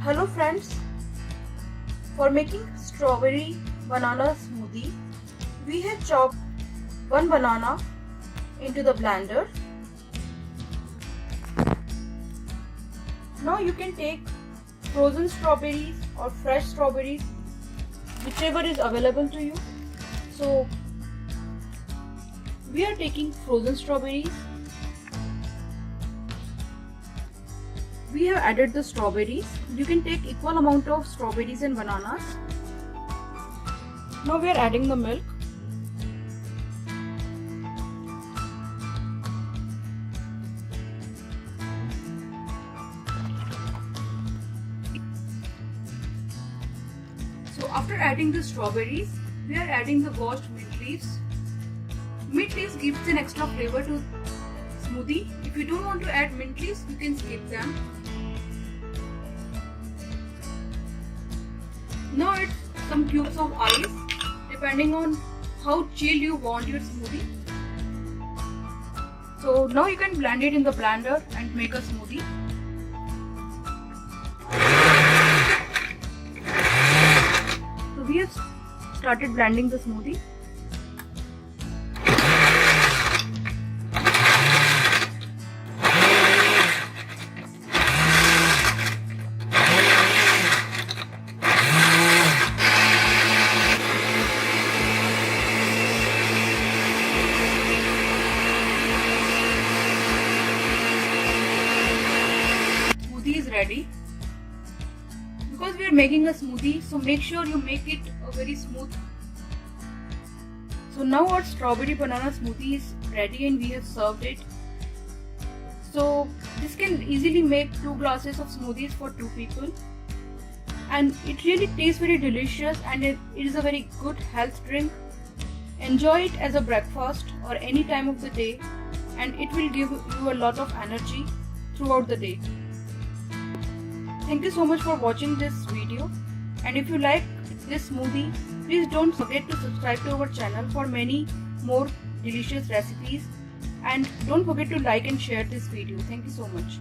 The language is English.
Hello friends, for making strawberry banana smoothie, we have chopped one banana into the blender. Now you can take frozen strawberries or fresh strawberries, whichever is available to you. So we are taking frozen strawberries. We have added the strawberries. You can take equal amount of strawberries and bananas. Now we are adding the milk. So after adding the strawberries, we are adding the washed mint leaves. Mint leaves gives an extra flavor to smoothie. If you don't want to add mint leaves, you can skip them. Now add some cubes of ice depending on how chilled you want your smoothie. So now you can blend it in the blender and make a smoothie. So we have started blending the smoothie. Is ready. Because we are making a smoothie, so make sure you make it very smooth. So now our strawberry banana smoothie is ready and we have served it. So this can easily make 2 glasses of smoothies for 2 people, and it really tastes very delicious, and it is a very good health drink. Enjoy it as a breakfast or any time of the day, and it will give you a lot of energy throughout the day. Thank you so much for watching this video, and if you like this smoothie, please don't forget to subscribe to our channel for many more delicious recipes, and don't forget to like and share this video. Thank you so much.